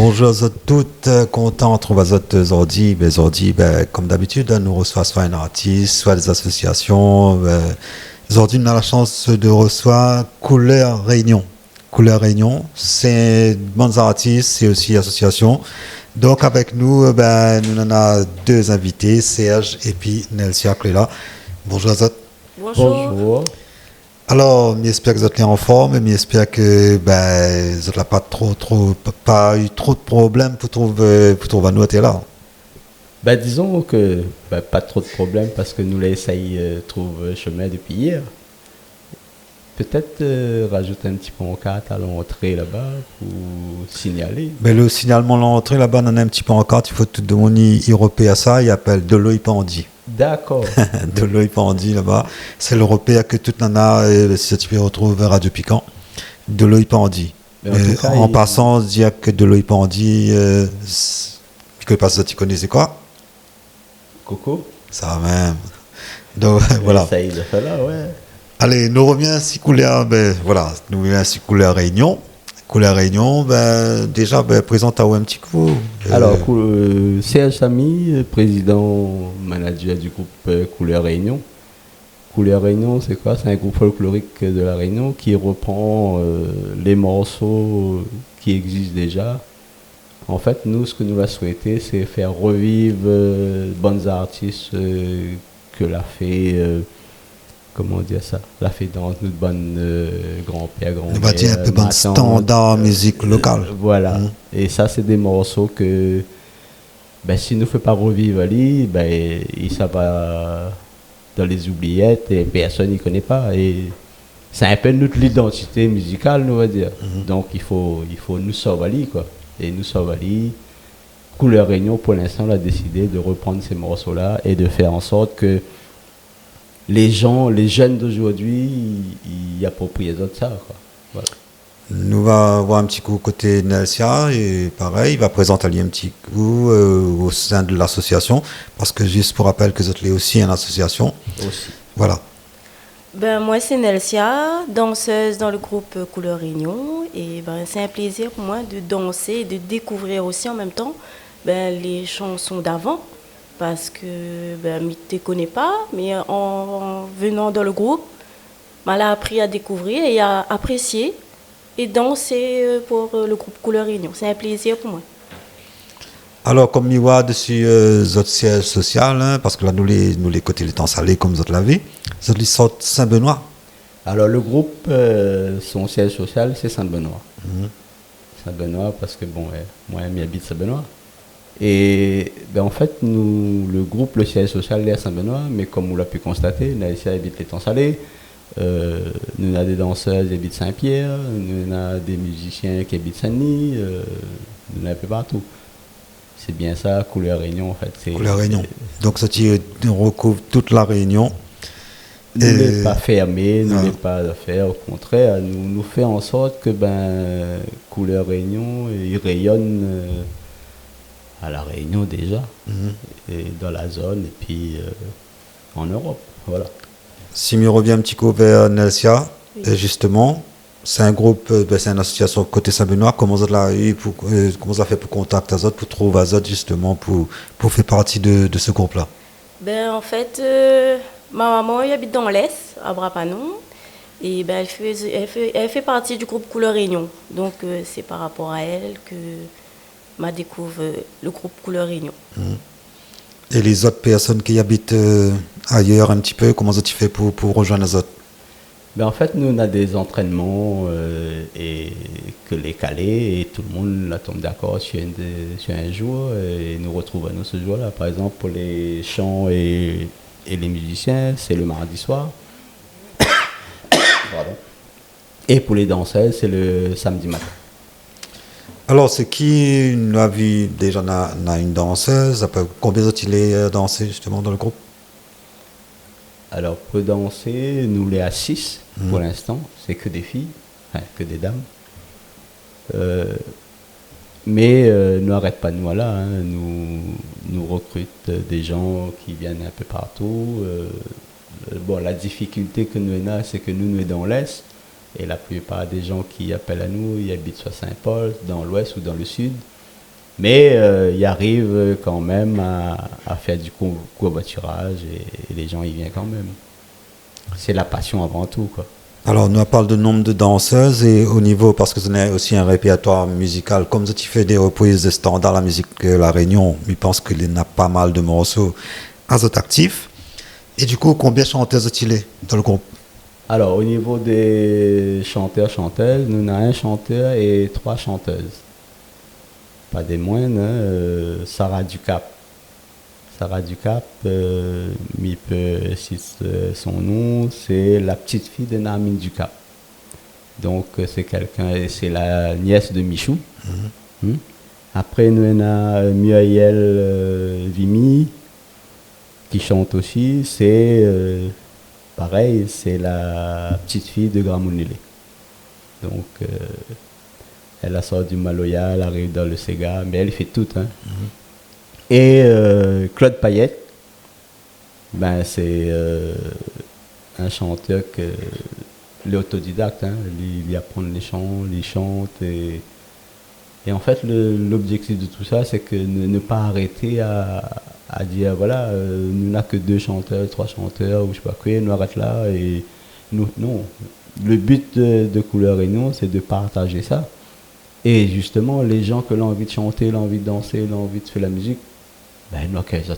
Bonjour à toutes, content de trouver à aujourd'hui. Aujourd'hui, comme d'habitude, nous reçoit soit un artiste, soit des associations. Aujourd'hui, on a la chance de recevoir Couleur Réunion. Couleur Réunion, c'est bons artistes, c'est aussi association. Donc avec nous, nous en avons deux invités, Serge et puis Nelsia qui est là. Bonjour à toutes. Bonjour. Bonjour. Alors, j'espère que vous êtes en forme, mais j'espère que vous n'avez pas eu trop de problèmes pour trouver nous être là. Disons que pas trop de problèmes parce que nous l'essayons de trouver chemin depuis hier. Peut-être rajouter un petit pancarte à l'entrée là-bas pour signaler. Le signalement de l'entrée là-bas, on en a un petit peu encore. Il faut tout le monde y repérer à ça. Il appelle de l'Oipandi. D'accord. De l'Oipandi là-bas. C'est l'Européen que tout le monde a. Si tu peux retrouver Radio Piquant. De l'Oipandi. En passant, dire que de l'Oipandi, que parce que tu connaissais quoi? Coco. Ça même. Donc voilà. Ça y est, là, ouais. Allez, nous revenons à couleur, nous revenons à couleur Réunion. Couleur Réunion, déjà, présente-toi un petit coup. Alors, Serge Samy, président manager du groupe Couleur Réunion. Couleur Réunion, c'est quoi? C'est un groupe folklorique de la Réunion qui reprend les morceaux qui existent déjà. En fait, nous, ce que nous avons souhaité, c'est faire revivre bonnes artistes que l'a fait... comment dire ça? La fait dans notre bonne grand-père, grand-mère. On va dire un peu bon standard musique locale. Voilà. Et ça, c'est des morceaux que, si nous ne fait pas revivre Ali, ça va dans les oubliettes et personne n'y connaît pas. Et c'est un peu notre identité musicale, nous va dire. Donc, il faut nous sauver Ali, quoi. Et nous sauver Ali. Couleur Réunion, pour l'instant, on a décidé de reprendre ces morceaux-là et de faire en sorte que les jeunes d'aujourd'hui, ils approprient de ça, quoi. Voilà. Nous va voir un petit coup côté Nelsia et pareil, il va présenter un petit coup au sein de l'association parce que juste pour rappel que vous êtes aussi une association. Aussi. Voilà. Moi c'est Nelsia, danseuse dans le groupe Couleur Réunion et c'est un plaisir pour moi de danser et de découvrir aussi en même temps les chansons d'avant. Parce que je ne te connais pas, mais en venant dans le groupe, j'ai appris à découvrir et à apprécier et danser pour le groupe Couleur Réunion. C'est un plaisir pour moi. Alors, comme nous voit dessus notre siège social, parce que là, nous les côtés les temps salés, comme vous l'avez, vous les sortent Saint-Benoît. Alors, le groupe, son siège social, c'est Saint-Benoît. Saint-Benoît, parce que moi, j'habite Saint-Benoît. Et en fait, le groupe, le siège social est à Saint-Benoît, mais comme vous l'avez pu constater, nous habite les temps salés, nous avons des danseurs qui habitent Saint-Pierre, nous avons des musiciens qui habitent Saint-Denis, nous avons un peu partout. C'est bien ça, Couleur Réunion en fait. Couleur Réunion. Donc ça recouvre toute la Réunion. Nous n'est pas fermé, nous n'est pas à faire, au contraire, nous fait en sorte que Couleur Réunion, il rayonne à la Réunion déjà, et dans la zone et puis en Europe, voilà. Si je reviens un petit coup vers Nelsia, justement, c'est un groupe, c'est une association côté Saint-Benoît. Comment vous avez fait pour contacter Azot, pour trouver Azot justement pour faire partie de ce groupe-là? En fait, ma maman habite dans l'Est, à Brapanon, et elle fait partie du groupe Couleur Réunion. Donc c'est par rapport à elle que m'a découvert le groupe Couleur Réunion. Et les autres personnes qui habitent ailleurs un petit peu, comment tu fais pour rejoindre les autres? En fait, nous on a des entraînements et que les calés et tout le monde là, tombe d'accord sur un jour et nous retrouvons ce jour-là. Par exemple, pour les chants et les musiciens, c'est le mardi soir. Pardon. Et pour les danseurs, c'est le samedi matin. Alors, c'est qui a vu déjà une danseuse? Combien ont-ils dansé justement dans le groupe? Alors, pour danser, nous les à 6 pour l'instant. C'est que des filles, que des dames. Mais nous n'arrêtons pas, nous là. Nous recrutons des gens qui viennent un peu partout. La difficulté que nous avons, c'est que nous sommes dans l'Est. Et la plupart des gens qui appellent à nous, ils habitent soit Saint-Paul, dans l'ouest ou dans le sud. Mais il arrive quand même à faire du covoiturage et les gens y viennent quand même. C'est la passion avant tout, quoi. Alors, nous parlons de nombre de danseuses et au niveau, parce que vous avez aussi un répertoire musical, comme tu fais des reprises de standards, la musique La Réunion, je pense qu'il y en a pas mal de morceaux à votre actif. Et du coup, combien de chanteuses est-il dans le groupe? Alors, au niveau des chanteurs-chanteuses, nous avons un chanteur et 3 chanteuses. Pas des moindres, hein, Sarah Ducap. Sarah Ducap, son nom, c'est la petite fille de Narmine Ducap. Donc c'est la nièce de Michou. Après nous avons Muriel Vimy qui chante aussi. C'est pareil, c'est la petite fille de Gramonélé. Donc elle a sorti du Maloya, elle arrive dans le Sega, mais elle fait tout, hein. Et Claude Payette, ben c'est un chanteur que l'autodidacte, hein, il apprend les chants, il chante et en fait l'objectif de tout ça c'est que ne pas arrêter à dire voilà nous n'a que 2 chanteurs, 3 chanteurs ou je sais pas quoi, nous arrête là et nous non. Le but de Couleur Réunion c'est de partager ça et justement les gens qui ont envie de chanter, l'ont envie de danser, l'ont envie de faire la musique, ben nous avons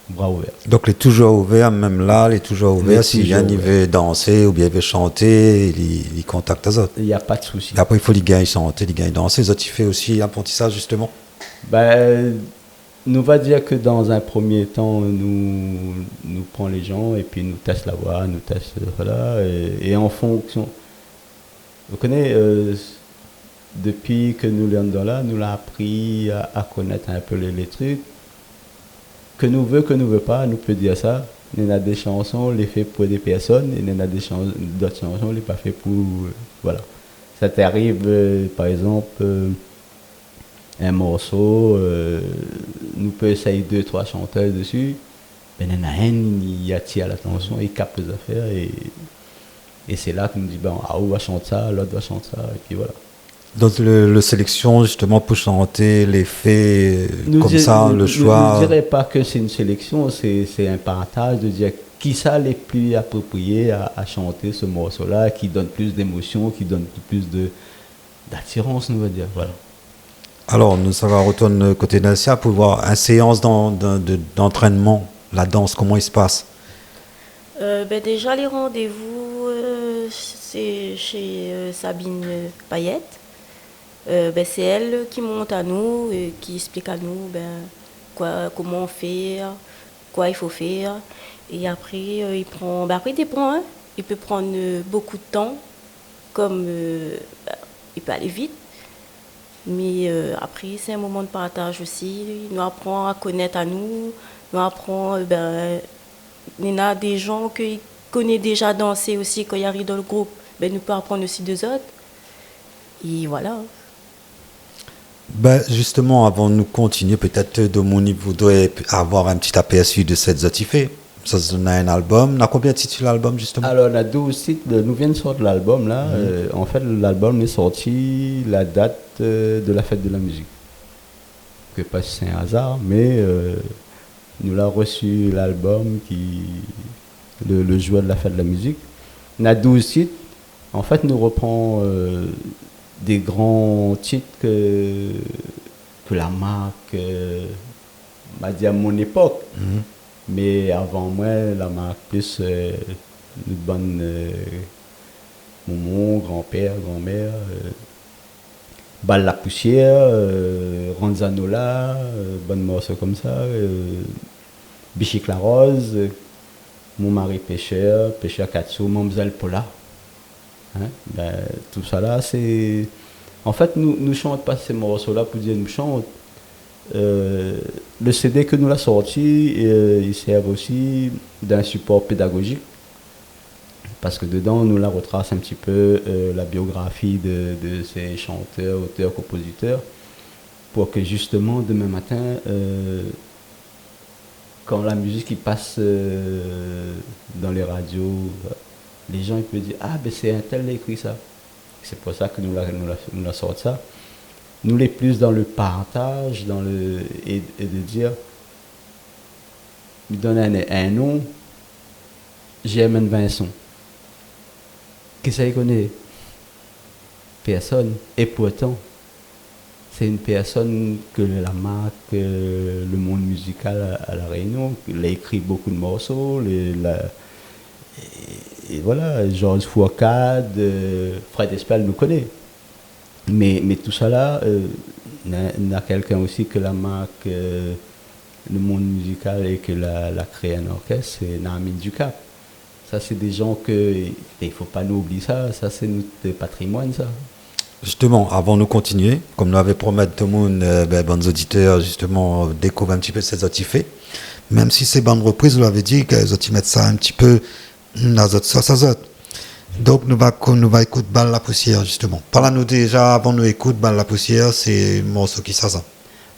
bras ouverts. Donc, il est toujours ouvert, même là, il est toujours ouvert. Si Yann veut danser ou bien il veut chanter, il contacte les autres. Il n'y a pas de souci. Et après, il faut les gars chanter, les gars danser. Les autres, il fait aussi l'apprentissage, justement. Ben, nous va dire que dans un premier temps, nous prend les gens et puis nous teste la voix, nous teste, voilà. Et en fonction. Vous connaissez, depuis que nous sommes là, nous l'a appris à connaître un peu les trucs. Que nous veut pas, nous peut dire ça. Il y en a des chansons, les fait pour des personnes, et il y en a d'autres chansons, les pas fait pour. Voilà. Ça t'arrive, par exemple, un morceau, nous peut essayer 2-3 chanteurs dessus, mais il y en a un, il attire l'attention, il capte les affaires, et c'est là qu'on nous dit, ben, on va chanter ça, l'autre va chanter ça, et puis voilà. Donc le sélection justement pour chanter les faits comme ça, le choix. Je ne dirais pas que c'est une sélection, c'est un partage de dire qui ça les plus approprié à chanter ce morceau-là, qui donne plus d'émotion, qui donne plus d'attirance, nous va dire. Voilà. Alors nous allons retourner côté d'Alcia pour voir une séance d'entraînement, la danse, comment il se passe. Ben déjà les rendez-vous, c'est chez Sabine Payette. Ben, c'est elle qui monte à nous, qui explique à nous comment faire, quoi il faut faire. Et après, il prend. Ben, après, il dépend, hein. Il peut prendre beaucoup de temps, comme il peut aller vite. Mais après, c'est un moment de partage aussi. Il nous apprend à connaître à nous. Il nous apprend. Il y a des gens qui connaissent déjà danser aussi quand ils arrivent dans le groupe. Ben, nous peut apprendre aussi d'eux autres. Et voilà. Ben justement, avant de nous continuer, peut-être de mon niveau, voudrait avoir un petit aperçu de cette zotifée. Ça on a un album. On a combien de titres l'album justement? Alors, on a 12 titres. Nous venons de sortir l'album là. En fait, l'album est sorti la date de la fête de la musique. Que pas c'est un hasard, mais nous l'avons reçu l'album le jour de la fête de la musique. On a 12 titres. En fait, nous reprend des grands titres que la marque m'a dit à mon époque. Mais avant moi, la marque plus une bonne maman, grand-père, grand-mère, Balle la poussière, Ranzanola, bonne morceau comme ça, Bichic la rose, mon mari pêcheur Katsu, Mamzelle Pola. Hein? Ben, tout ça là, c'est. En fait, nous ne chantons pas ces morceaux-là pour dire nous chantons. Le CD que nous l'a sorti, il sert aussi d'un support pédagogique. Parce que dedans, nous la retrace un petit peu la biographie de ces chanteurs, auteurs, compositeurs. Pour que justement, demain matin, quand la musique qui passe dans les radios, les gens ils peuvent dire ah ben c'est un tel qui a écrit ça. C'est pour ça que nous l'a sorti ça. nous les plus dans le partage, et de dire, lui donner un nom, j'aime Vincent. Qui ça y connaît? Personne. Et pourtant, c'est une personne que la marque, le monde musical à La Réunion, il a écrit beaucoup de morceaux, et voilà, Georges Fourcade, Fred Espel nous connaît. Mais tout ça là, il y a quelqu'un aussi que la marque, le monde musical et que la créé un orchestre, c'est Naamine Ducap. Ça, c'est des gens que, il ne faut pas nous oublier ça c'est notre patrimoine, ça. Justement, avant de continuer, comme nous avait promis tout le monde, bons auditeurs, justement, découvrir un petit peu ces autres faits. Même si ces bandes reprises, vous l'avez dit, qu'ils ont mettre ça un petit peu dans autres sauce. Donc, nous va écouter Balle la poussière, justement. Parlons-nous déjà, avant de nous écouter Balle la poussière, c'est un morceau qui ça.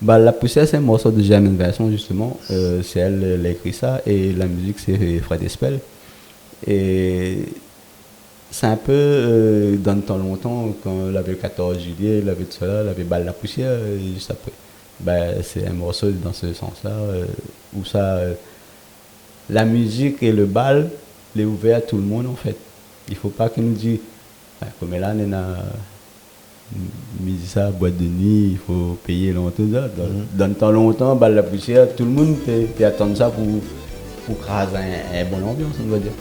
Balle la poussière, c'est un morceau de Germaine Vincent, justement. C'est elle qui a écrit ça, et la musique, c'est Fred Espel. Et c'est un peu dans le temps longtemps, quand il avait le 14 juillet, il avait tout cela, il avait Balle la poussière, juste après. C'est un morceau dans ce sens-là, où ça, la musique et le bal, est ouvert à tout le monde en fait. Il ne faut pas qu'on nous dise, comme là, on a mis ça à boîte de nuit, il faut payer longtemps. Dans le temps longtemps, Balle la poussière, tout le monde attend ça pour craser une bonne ambiance, on va dire.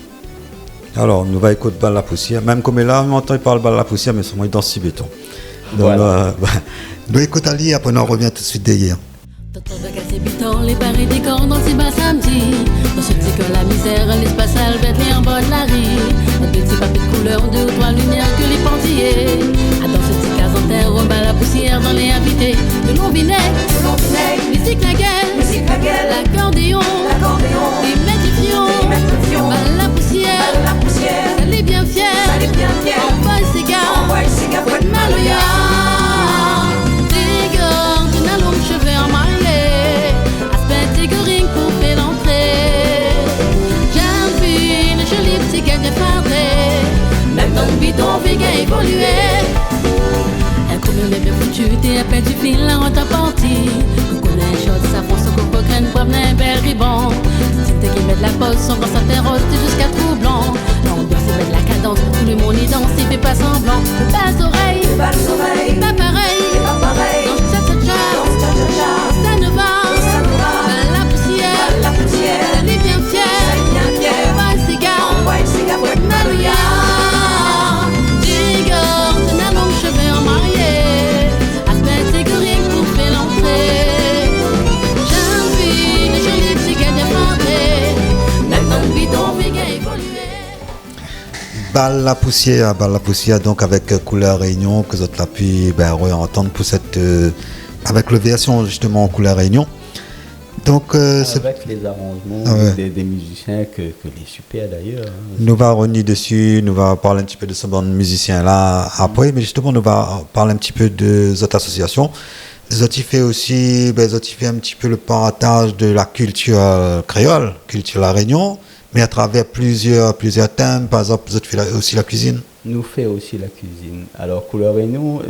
Alors, nous va écouter Balle la poussière. Même comme là, on entend parler de Balle la poussière, mais c'est moins dans si béton. Donc, voilà. Nous écoutons Ali, après on revient tout de suite derrière. T'entends de casser biton, les paris des corps dans ces bas samedi. Dans ce petit que la misère, l'espace albert, les en bas de la rue. Un petit papier de couleur, deux ou trois lumières que les pentillés. Dans ce petit cas en terre, on bat la poussière dans les invités. De l'ombinet, musique la gueule, l'accordéon, les méditions, bat la poussière, ça l'est bien fier, on voit ses gars, ouais, maloya. Cheveux en maillé, aspect ring pour faire l'entrée. J'ai vu le joli petit gars bien fardé, même dans le bidon, véga évolué. Un coup de bien foutu, t'es à peine du fil, la rentre partie. On connaît les choses, ça fonce au coco graine pour venir un bel ribbon. Si t'es qui met de la pause, son grand s'interroge, t'es jusqu'à troublant. L'ambiance est belle, la cadence, tout le monde y danse, il fait pas semblant. Pas oreille, pas pareil. Ça ne va, la poussière, ça l'est bien fier, on va ses gars, ouais, Maria. Digor, t'en as longs cheveux en marié, aspect ségurien pour faire l'entrée. J'ai envie de jolis petits gars bien fendés, même dans le bidon, méga évolué. Balle la poussière, donc avec Couleur Réunion, que vous avez pu entendre pour cette. Avec la version justement en Couleur Réunion. Donc, avec les arrangements des musiciens que les super d'ailleurs. Nous va revenir dessus, nous va parler un petit peu de ce bon musicien là après, mais justement nous va parler un petit peu de cette association. Zoti fait aussi, Zoti fait un petit peu le partage de la culture créole, culture La Réunion, mais à travers plusieurs thèmes. Par exemple, Zoti fait aussi la cuisine. Nous fait aussi la cuisine. Alors Couleur Réunion.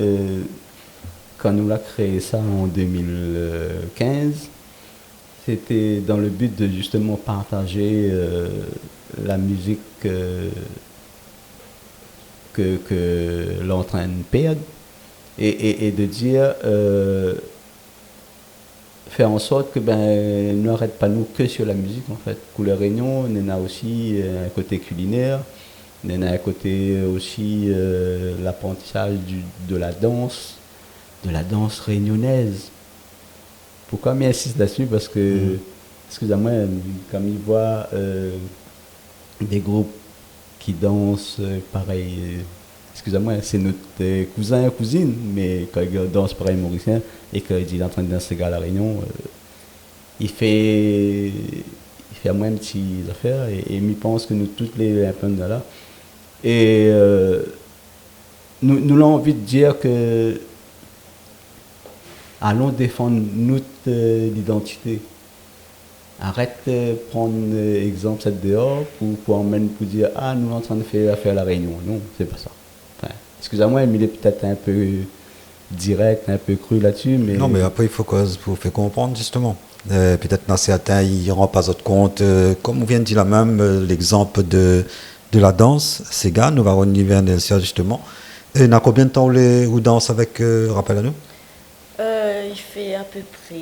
Quand nous avons créé ça en 2015, c'était dans le but de justement partager la musique que l'on train de perdre et de dire, faire en sorte que n'arrête pas nous que sur la musique en fait. Couleur Réunion, on a aussi un côté culinaire, on a un côté aussi l'apprentissage de la danse réunionnaise. Pourquoi j'insiste là-dessus? Parce que, excusez-moi, quand il voit des groupes qui dansent pareil, excusez-moi, c'est notre cousin et cousine, mais quand il danse pareil mauricien et qu'il est en train de danser à La Réunion, il fait à moi une petite affaire et il pense que nous toutes les un peu là. Et nous avons envie de dire que allons défendre notre identité. Arrête de prendre exemple cette dehors pour emmener pour dire nous sommes en train de faire La Réunion. Non, c'est pas ça. Enfin, excusez-moi, mais il est peut-être un peu direct, un peu cru là-dessus, mais Non, mais après, il faut que vous faire comprendre, justement. Peut-être dans certains, ils ne rendent pas votre compte. Comme on vient de dire là même, l'exemple de la danse, ces gars, nous allons au niveau Nelsia, justement. Et il y a combien de temps vous dansez avec, rappelle à nous? Il fait à peu près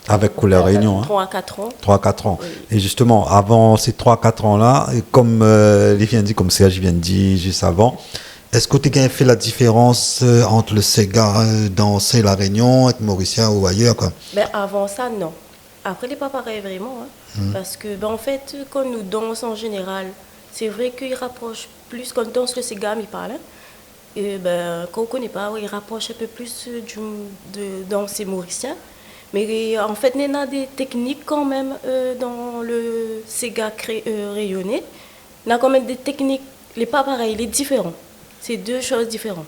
Avec Couleur Réunion, hein? 3 à 4 ans. 3-4 ans. Oui. Et justement, avant ces 3-4 ans-là, et comme les vient dit, comme Serge vient de dire juste avant, est-ce que tu as fait la différence entre le Sega danser la Réunion avec Mauricia ou ailleurs, quoi? Ben, avant ça, non. Après, il n'est pas pareil vraiment. Hein. Parce que, ben, en fait, quand nous dansons en général, c'est vrai qu'il rapproche plus, quand on danse le Sega, il parle. Hein. Et ben, quand on ne connaît pas, il rapproche un peu plus de danser mauricien. Mais en fait, il y a des techniques quand même dans le Sega rayonné. Il y a quand même des techniques, il n'est pas pareil, il est différent. C'est deux choses différentes.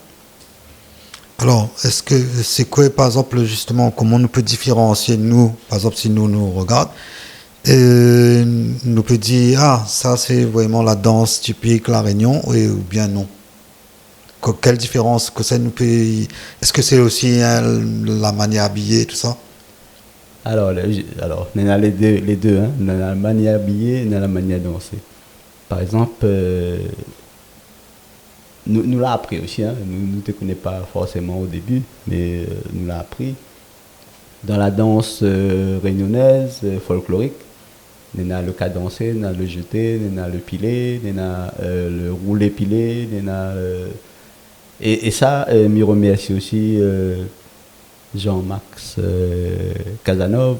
Alors, est-ce que c'est quoi, par exemple, justement, comment on peut différencier, nous, par exemple, si nous regardons, nous peut dire, ah, ça c'est vraiment la danse typique, la Réunion, ou bien non? Quelle différence que ça nous peut... Est-ce que c'est aussi la manière habillée, tout ça? alors, on a les deux, hein. On a la manière habillée, on a la manière danser. Par exemple, nous l'a appris aussi, hein. Nous ne te connaissons pas forcément au début, mais nous l'a appris. Dans la danse réunionnaise, folklorique, on a le cadencé, on a le jeté, on a le pilé, on a le roulé pilé, on a... Et ça, je remercie aussi Jean-Max Casanov,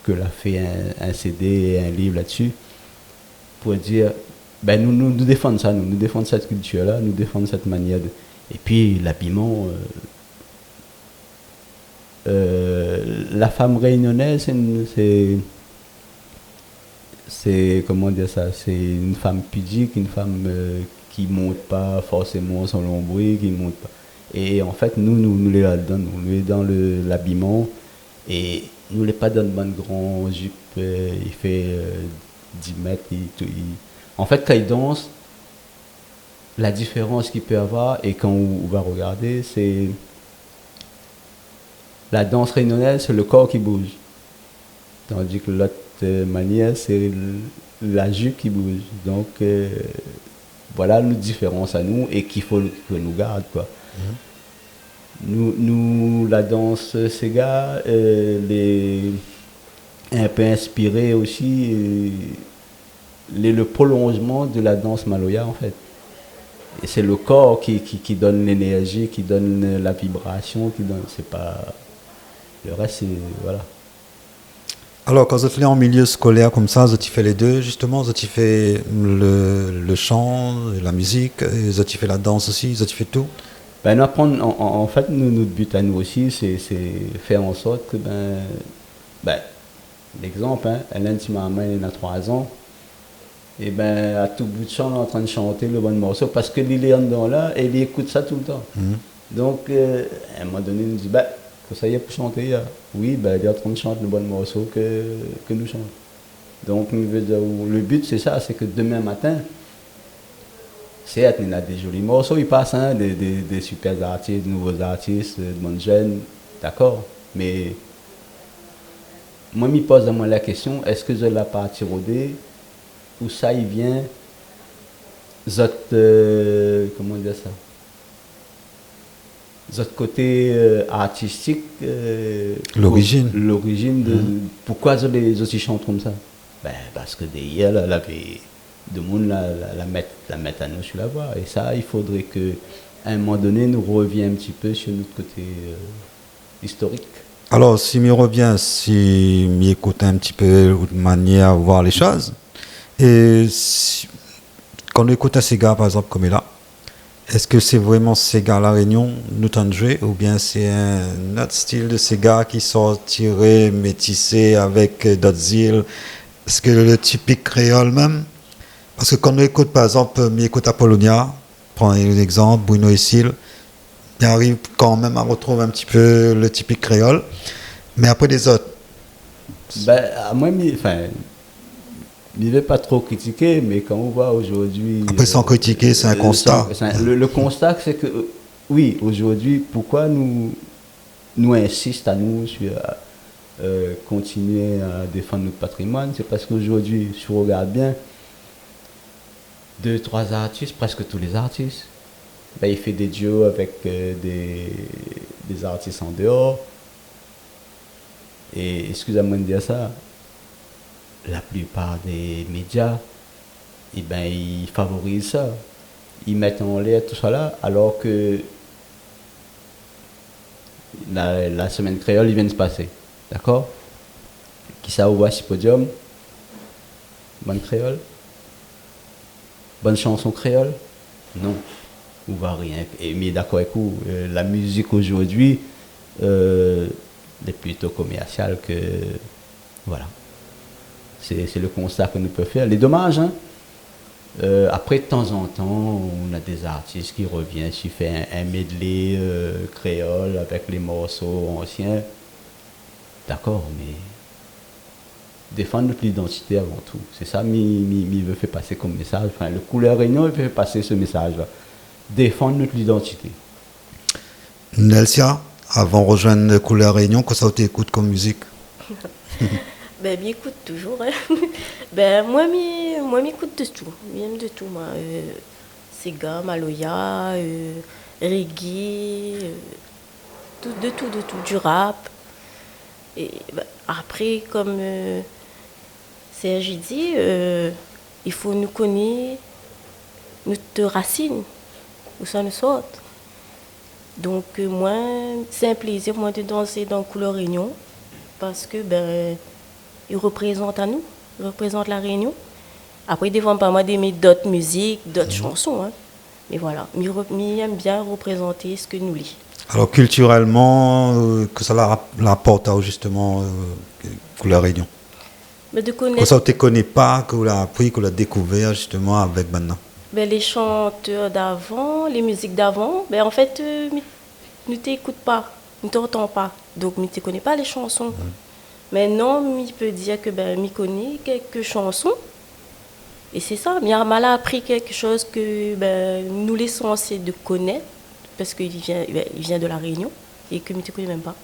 qui a fait un CD et un livre là-dessus, pour dire, ben nous défendons ça, nous défendons cette culture-là, nous défendons cette manière de... Et puis l'habillement, la femme réunionnaise, c'est comment dire ça, c'est une femme pudique, une femme qui monte pas forcément son lombril, qui monte pas. Et en fait, nous les donnons, nous les dans l'habillement, et nous les pas dans une grande jupe, il fait 10 mètres, en fait, quand il danse, la différence qu'il peut avoir, et quand on va regarder, c'est la danse réunionnaise, c'est le corps qui bouge. Tandis que l'autre manière, c'est la jupe qui bouge. Donc, voilà nos différences à nous et qu'il faut que nous garde, quoi. Nous, la danse Sega, est un peu inspirée aussi, le prolongement de la danse Maloya, en fait. Et c'est le corps qui donne l'énergie, qui donne la vibration, qui donne, c'est pas... Le reste, c'est... Voilà. Alors, quand vous êtes en milieu scolaire comme ça, vous faites les deux, justement, vous faites le chant, la musique, et vous faites la danse aussi, vous faites tout? Ben, en fait, notre but à nous aussi, c'est faire en sorte que, l'exemple, hein, Hélène Timama, elle a 3 ans, et ben à tout bout de champ, on est en train de chanter le bon morceau, parce que l'île est en dedans là, et il écoute ça tout le temps. Donc, à un moment donné, il nous dit, que ça y est pour chanter, oui, il est en train de chanter le bon morceau que nous chantons. Donc, le but, c'est ça, c'est que demain matin, certes, il y a des jolis morceaux, ils passent, hein, des super artistes, de nouveaux artistes, de bonnes jeunes, d'accord, mais moi, je me pose la question, est-ce que je l'ai pas rodé, ou ça, il vient, comment dire ça? Votre côté artistique, l'origine de pourquoi les aussi chantent comme ça, parce que derrière là, de monde la mettre à nous sur la voie, et ça il faudrait que à un moment donné nous reviens un petit peu sur notre côté historique. Alors si m'y revient, si m'y écoute un petit peu de manière à voir les choses, et quand on écoute un Sega par exemple comme il a, est-ce que c'est vraiment Sega La Réunion, nous t'en jouer, ou bien c'est un autre style de Sega qui sortirait métissé avec d'autres îles? Est-ce que le typique créole même? Parce que quand on écoute par exemple, on écoute Apollonia, prends un exemple, Bruno et Syl, on arrive quand même à retrouver un petit peu le typique créole, mais après les autres. À moi, je ne vais pas trop critiquer, mais quand on voit aujourd'hui... Après, sans critiquer, c'est un constat. Le constat, c'est que oui, aujourd'hui, pourquoi nous insistons à nous sur continuer à défendre notre patrimoine? C'est parce qu'aujourd'hui, si on regarde bien, 2-3 artistes, presque tous les artistes, ben, il fait des duos avec des artistes en dehors. Et excusez-moi de dire ça, la plupart des médias, eh ben, ils favorisent ça. Ils mettent en l'air tout ça là, alors que la semaine créole, il vient de se passer. D'accord? Qui ça voit sur podium? Bonne créole? Bonne chanson créole? Non. On voit rien. Mais d'accord avec vous, la musique aujourd'hui est plutôt commerciale que. Voilà. C'est le constat que nous pouvons faire. Les dommages, hein? Après, de temps en temps, on a des artistes qui reviennent, qui font un medley créole avec les morceaux anciens. D'accord, mais défendre notre identité avant tout. C'est ça qu'il veut faire passer comme message. Enfin, le Couleur Réunion, il veut faire passer ce message-là. Défendre notre identité. Nelsia, avant de rejoindre Couleur Réunion, qu'est-ce que tu écoutes comme musique? Ben, m'écoute toujours. Hein. Ben, moi, m'écoute de tout. J'aime de tout, moi. Sega, Maloya, reggae, de tout. Du rap. Et ben, après, comme Serge dit, il faut nous connaître notre racine, où ça nous sort. Donc, moi, c'est un plaisir, moi, de danser dans Couleur Réunion, parce que, ben, il représente à nous, il représente la Réunion. Après, il ne défend pas moi d'aimer d'autres musiques, d'autres chansons. Hein. Mais voilà, il aime bien représenter ce que nous lit. Alors, culturellement, que ça l'apporte à justement Couleur Réunion? Mais de connaître... Que ça ne te connaît pas, que vous l'avez appris, que vous l'avez découvert justement avec maintenant? Ben, les chanteurs d'avant, les musiques d'avant, ben, en fait, ne t'écoutes pas, ne t'entends pas. Donc, ne te connais pas les chansons. Maintenant, il peut dire que ben, il connaît quelques chansons. Et c'est ça. Myanmar a appris quelque chose que ben, nous les censés de connaître, parce qu'il vient de la Réunion, et que je ne te connais même pas.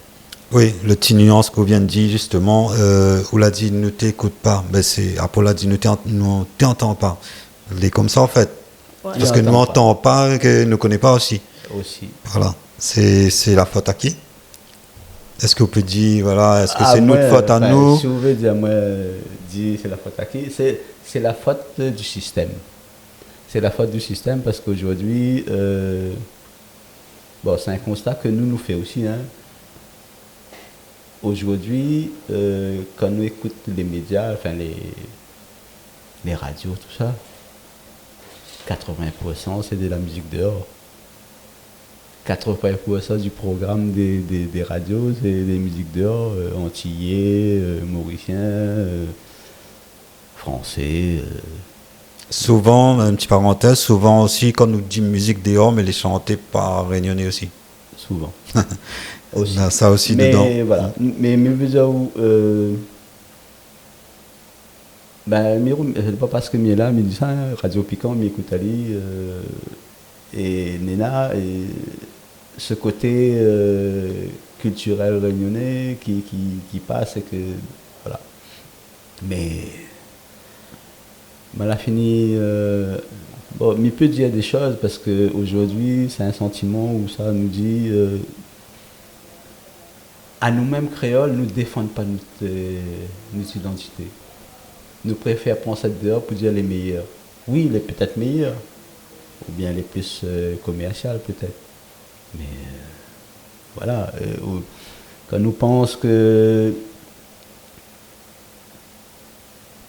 Oui, le petit nuance qu'on vient de dire justement, où l'a dit ne t'écoute pas, ben c'est Apollo a dit ne t'entends pas. Il est comme ça en fait. Ouais. Parce que nous n'entendons pas, que ne connaît pas aussi. Aussi. Voilà. C'est la faute à qui? Est-ce que vous pouvez dire, voilà, est-ce que c'est notre faute à nous? Si vous voulez dire, moi, dire c'est la faute à qui? C'est la faute du système. C'est la faute du système parce qu'aujourd'hui, bon, c'est un constat que nous fait aussi. Hein. Aujourd'hui, quand nous écoutons les médias, enfin les radios, tout ça, 80% c'est de la musique dehors. 80% du programme des radios, c'est des musiques dehors, antillais, mauriciens, français. Souvent, une petite parenthèse, souvent aussi quand nous dit musique dehors, mais les chanter par réunionnais aussi. Souvent. Aussi. Là, ça aussi mais, dedans. Voilà. Mais c'est pas parce que je suis là, mais ça, Radio Piquant, je écoute Ali et Nena, et ce côté culturel réunionnais qui passe, et que voilà. Mais on a fini. Bon, mais peut dire des choses parce qu'aujourd'hui, c'est un sentiment où ça nous dit. À nous-mêmes créoles, nous ne défendons pas notre identité. Nous préférons penser dehors pour dire les meilleurs. Oui, les peut-être meilleurs, ou bien les plus commerciales peut-être. Mais voilà, quand nous pensons que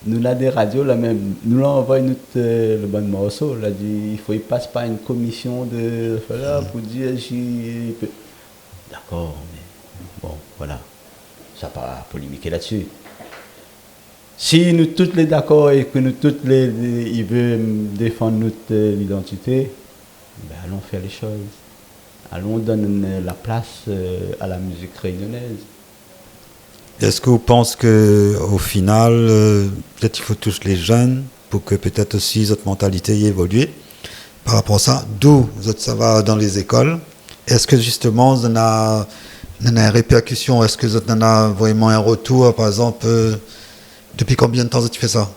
nous avons des radios, là même, nous l'envoyons le bon morceau, là, il faut qu'il passe par une commission de pour dire d'accord, mais bon, voilà, ça n'a pas polémiquer là-dessus. Si nous tous les d'accord et que nous tous ils veulent défendre notre identité, ben allons faire les choses. Allons donner la place à la musique réunionnaise. Est-ce que vous pensez qu'au final, peut-être il faut toucher les jeunes pour que peut-être aussi votre mentalité y évolue par rapport à ça? D'où ça va dans les écoles? Est-ce que justement, vous en a une répercussion? Est-ce que vous en a vraiment un retour, par exemple, depuis combien de temps tu fais ça?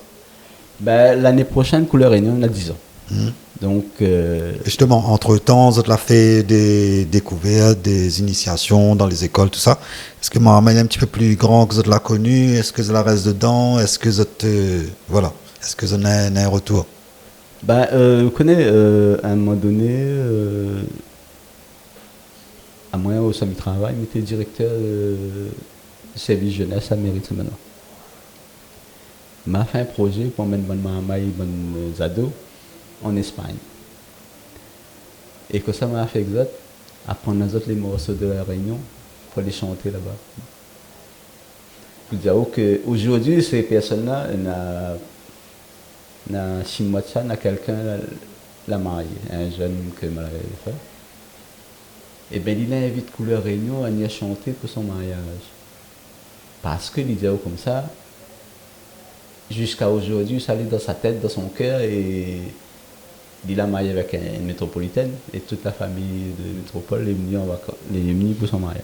Ben, l'année prochaine, Couleur Réunion, on a 10 ans. Mhm. Donc, Justement, entre-temps, vous avez fait des découvertes, des initiations dans les écoles, tout ça. Est-ce que Mohamed est un petit peu plus grand que vous l'avez connu? Est-ce que vous la reste dedans? Est-ce que vous êtes, voilà. Est-ce que vous en avez un retour? ben, vous connaissez, à un moment donné, à moi, au Sami Travail, j'étais directeur du service jeunesse à Mérite maintenant. M'a fait un projet pour mettre bonne maman et bonnes ados en Espagne. Et que ça m'a fait exact, apprendre les autres les morceaux de la Réunion pour les chanter là-bas. Pour dire qu'aujourd'hui, ces personnes-là, dans 6 mois de ça, il y a quelqu'un la marié, un jeune que m'a fait. Et bien, il invite Couleur Réunion à venir chanter pour son mariage. Parce que il dit comme ça, jusqu'à aujourd'hui, ça allait dans sa tête, dans son cœur, et il a marié avec une métropolitaine, et toute la famille de métropole est venue en vacances, est venue pour son mariage.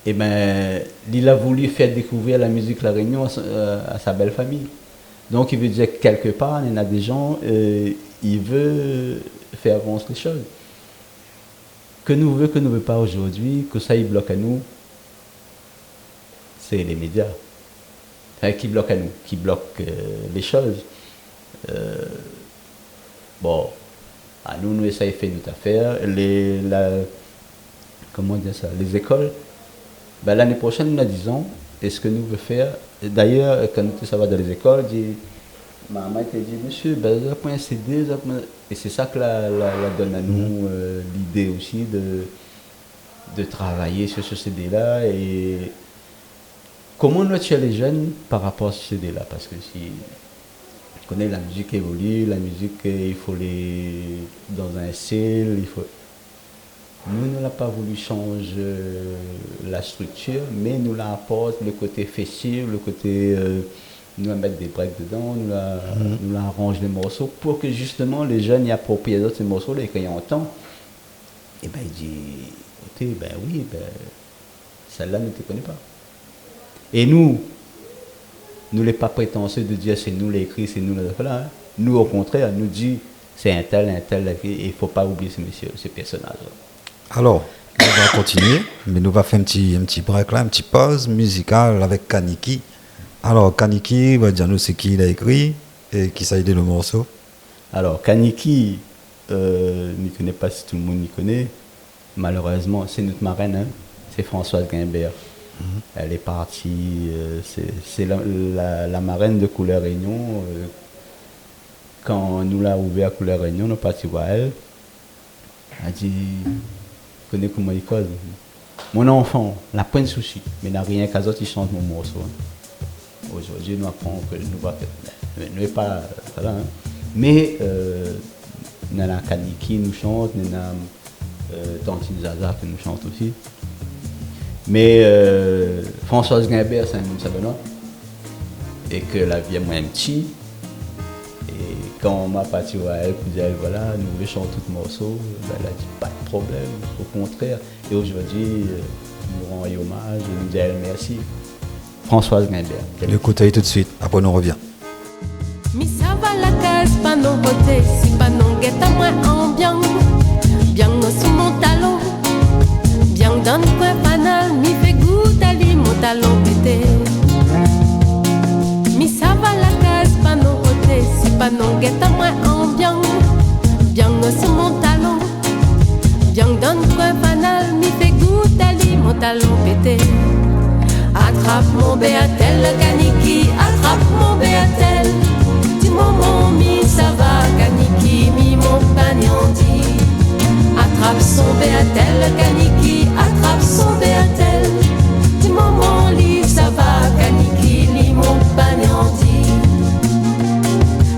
Et bien, il a voulu faire découvrir la musique La Réunion à sa belle famille. Donc, il veut dire que quelque part, il y a des gens, il veut faire avancer les choses. Que nous veut pas aujourd'hui, que ça, il bloque à nous, c'est les médias. Enfin, qui bloquent à nous, qui bloquent les choses. Bon, à nous essayons de faire notre affaire. Comment dire ça? Les écoles, ben, l'année prochaine, nous a 10 ans. Et ce que nous voulons faire, d'ailleurs, quand ça va dans les écoles, maman t'a dit, monsieur, ben, vous avez un CD, et c'est ça que la donne à nous l'idée aussi de travailler sur ce CD-là. Et comment nous tuer les jeunes par rapport à ce CD-là? Parce que si on connaît la musique évolue, la musique, il faut les dans un style, il faut. Nous ne l'avons pas voulu changer la structure, mais nous l'apporte le côté festif, le côté nous la mettre des breaks dedans, nous la arrange les morceaux pour que justement les jeunes y approprient ces morceaux-là et quand ils entendent, et ben il dit, écoutez, ben oui, ben celle-là ne te connaît pas. Et nous n'est pas prétentieux de dire c'est nous l'écrit, c'est nous là. Hein. Nous au contraire, nous dit c'est un tel, et il ne faut pas oublier ces personnages-là. Alors, on va continuer, mais nous va faire un petit break là, un petit pause musicale avec Kaniki. Alors, Kaniki, va dire nous c'est qui il a écrit et qui ça a aidé le morceau. Alors, Kaniki, je ne connais pas si tout le monde y connaît. Malheureusement, c'est notre marraine, hein, c'est Françoise Guimbert. Elle est partie, c'est la marraine de Couleur Réunion. Quand nous l'a ouvert Couleur Réunion, nous sommes partis voir elle. Elle a dit, je connais comment il cause. Mon enfant n'a pas de souci, mais n'a rien qu'à autres, il chante mon morceau. Aujourd'hui, nous apprenons que nous va faire. Nous n'est pas voilà, hein. Mais nous avons Kaniki nous chante, nous avons Tantine Zaza qui nous chante aussi. Mais Françoise Guimbert, c'est un nom savant. Et que la vie est moins petit. Et quand on m'a parti à elle, pour dire voilà, nous voulons chanter tout le morceau, ben, elle a dit pas de problème, au contraire. Et aujourd'hui, nous rendons hommage, nous disons merci. Françoise Guimbert. Écoutez tout de suite, après on revient. Mi ça va la case, pas non côté, si pas non guette à moi en bien, bien sous mon talon, bien dans le coin banal, mi fait goût à lui mon talon pété. Mi ça va la case, pas non côté, si pas non guette à moi en bien, bien sous mon talon, bien dans le coin banal, mi fait goût à lui mon talon pété. Attrape mon béatel, Kaniki, attrape mon béatel. Dis-moi mon mi, ça va, Kaniki, mi mon pagnandi. Attrape son béatel, Kaniki, attrape son béatel. Dis-moi mon lit, ça va, Kaniki, li mon pagnandi.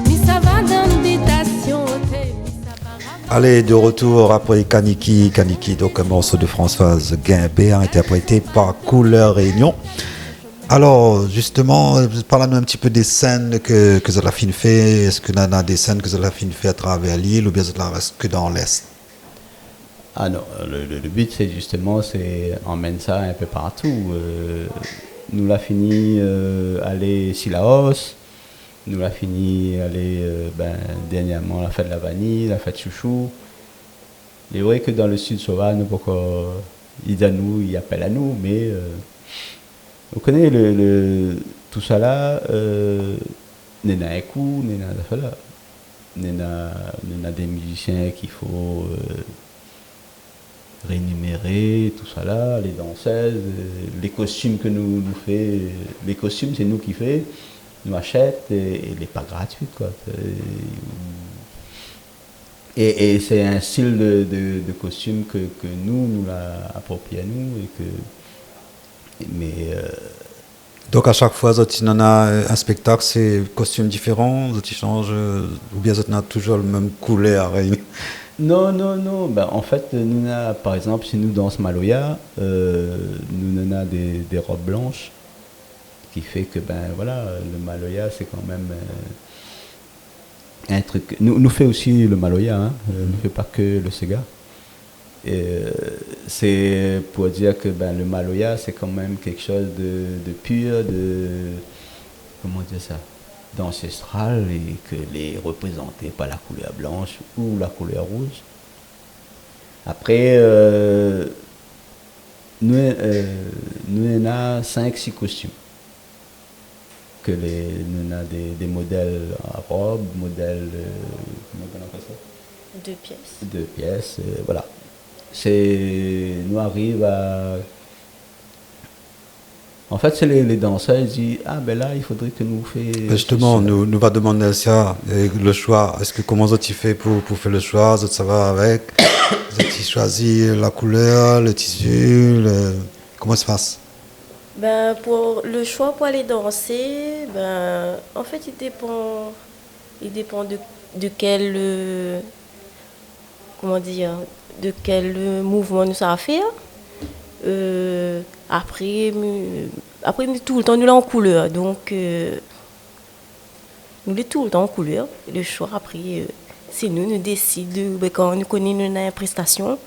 Mi ça va d'invitation, mi ça va. Allez, de retour après Kaniki, donc un morceau de Françoise Guimbert interprété par Couleur Réunion. Alors, justement, parlez-nous un petit peu des scènes que Zolafine fait. Est-ce que y a des scènes que Zolafine fait à travers l'île ou bien Zolafine reste que dans l'Est? Ah non, le but c'est justement, c'est emmène ça un peu partout. Nous l'a fini aller Sillaos, nous l'a fini aller dernièrement la fête de la vanille, la fête chouchou. Il est vrai que dans le sud sauvage, nous pourquoi ils à nous, ils appellent à nous, mais vous connaissez tout ça là, n'est un coup, n'est un là, n'est des musiciens qu'il faut rémunérer, tout ça là, les danseuses, les costumes que nous fait, les costumes c'est nous qui fait, nous achète et il n'est pas gratuit quoi. Et c'est un style de costume que nous l'a approprié à nous et que mais Donc à chaque fois, il y en a un spectacle, c'est costumes différents, ils changent, ou bien il y en a toujours le même couleur. non. Ben, en fait, nous a, par exemple, si nous dansons Maloya, nous avons des robes blanches, qui fait que ben voilà, le Maloya c'est quand même un truc. Nous fait aussi le Maloya, hein, ne fait pas que le Sega. C'est pour dire que ben, le Maloya c'est quand même quelque chose de pur, de comment dire ça, d'ancestral et que les représenté par la couleur blanche ou la couleur rouge. Après, nous avons 5-6 costumes. Que nous avons des modèles à robe, modèles, comment on appelle ça? 2 pièces. 2 pièces, voilà. Nous arrivons à... En fait, c'est les danseurs, ils disent, ah ben là, il faudrait que nous fassions... Justement, nous va demander ça, le choix. Est-ce que comment tu fais pour faire le choix? Ça va avec? Tu choisis la couleur, le tissu, comment ça se passe? Ben, pour le choix pour aller danser, ben, en fait, il dépend de quel, comment dire, de quel mouvement nous ça va faire. Après, tout le temps, nous là en couleur, donc nous là tout le temps en couleur. Le choix après, c'est nous décidons, ben, quand nous connaissons une prestation,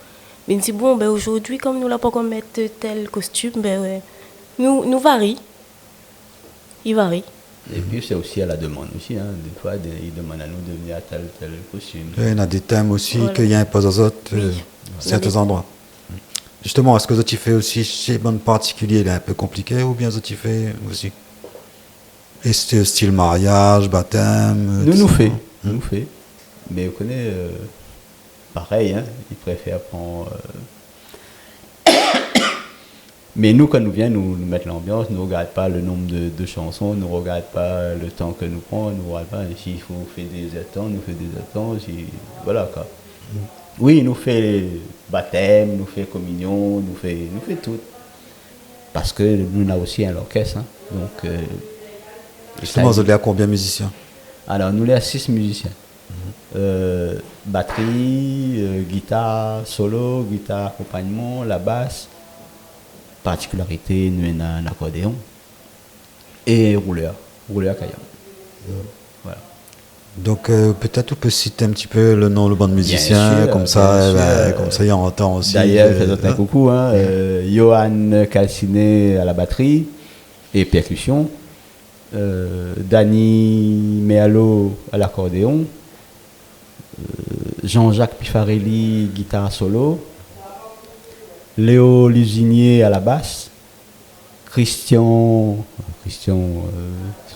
mais nous disons bon, ben aujourd'hui comme nous là pas qu'on mettre tel costume, ben ouais. Nous varie. Il varie. Et puis c'est aussi à la demande aussi. Hein. Des fois, ils demandent à nous de venir à tel costume. Il y en a des thèmes aussi Voilà. qu'il y a imposé aux autres, Oui. certains endroits. Justement, est-ce que tu fais aussi chez bon particulier, il est un peu compliqué ou bien tu fais aussi? Et c'est style mariage, baptême? Nous fait. Mais vous connaissez, pareil, hein, ils préfèrent prendre... Mais nous, quand nous venons nous mettre l'ambiance, nous ne regardons pas le nombre de chansons, nous ne regardons pas le temps que nous prenons, nous ne regardons pas s'il faut faire des attentes, nous faisons des attentes, voilà quoi. Oui, nous fait baptême, nous fait communion, nous fait tout. Parce que nous avons aussi un orchestre, hein, donc... Justement, vous avez combien de musiciens? Alors, nous avons 6 musiciens. Batterie, guitare solo, guitare accompagnement, la basse. Particularité, nous avons un accordéon et rouleur caillon. Voilà. Donc peut-être on peut citer un petit peu le nom, le bon musicien, comme ça il entend aussi. D'ailleurs, faisons un coucou, hein, Johan Calciné à la batterie et percussion, Dani Mealo à l'accordéon, Jean-Jacques Pifarelli guitare solo, Léo Lusinier à la basse, Christian, son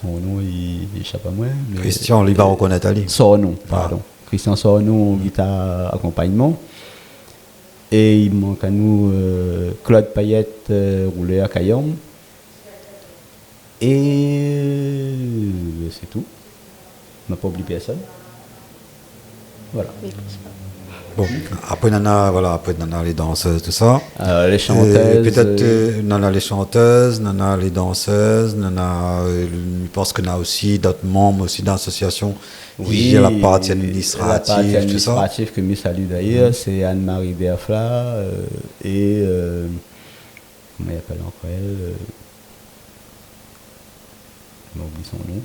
nom il échappe à moi. Christian, il va reconnaître Ali. Sornon, pardon. Christian Sornon, guitare accompagnement. Et il manque à nous Claude Payette, roulé à Cayenne. Et c'est tout. On n'a pas oublié personne. Voilà. Bon, après, on a les danseuses, tout ça. Les chanteuses. Peut-être, on a les chanteuses, on a les danseuses, je pense qu'on a aussi d'autres membres aussi d'associations. Oui, il y a la partie administrative, tout ça. La partie administrative que je salue d'ailleurs, c'est Anne-Marie Berfla et. Comment elle appelle encore elle Je m'oublie son nom.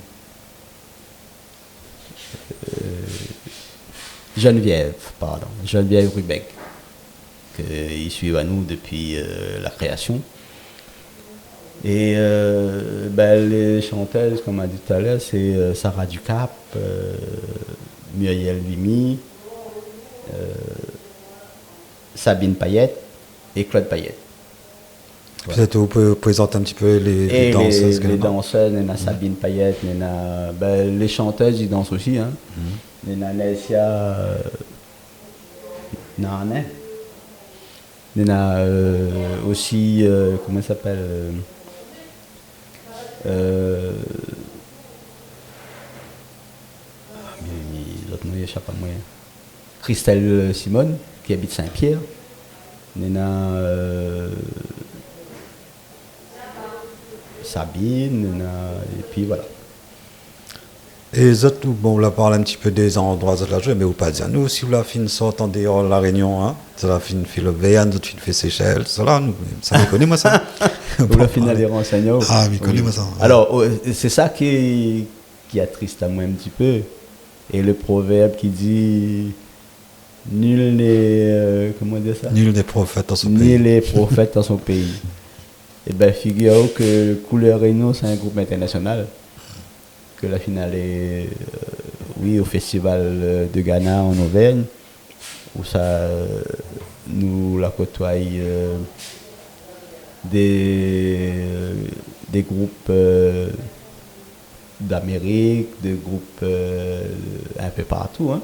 Geneviève Rubeck. qu'ils suivent à nous depuis la création. Et les chanteuses, comme on a dit tout à l'heure, c'est Sarah Ducap, Muriel Vimy, Sabine Payette et Claude Payette. Peut-être vous pouvez présenter un petit peu les danseuses. Les danseuses, il y a Sabine Payette, il y a les chanteuses, ils dansent aussi. Hein. Il y a Nelsia Narnet. Il y a aussi, comment ça s'appelle l'autre nom, il échappe à moi. Christelle Simone, qui habite Saint-Pierre. Il y a Sabine, et puis voilà. Et les autres, bon, on l'a parlé un petit peu des endroits de la jouer, mais vous pas dire, nous, si vous la fin sortant dehors la Réunion, hein, ça la fin fait le Véan, d'autres fin fait Seychelles, ça là, ça me connaît, moi, ça. Vous la fin aller renseigner. Ah, mais connais, moi, ça. Alors, c'est ça qui attriste à moi un petit peu. Et le proverbe qui dit, nul n'est, comment dire ça? Nul n'est prophète dans son pays. Nul n'est prophète dans son pays. Et bien, figurez-vous que Couleur Réunion, c'est un groupe international. Que la finale est, au Festival de Ghana en Auvergne, où ça nous la côtoie des groupes d'Amérique, des groupes un peu partout. Hein.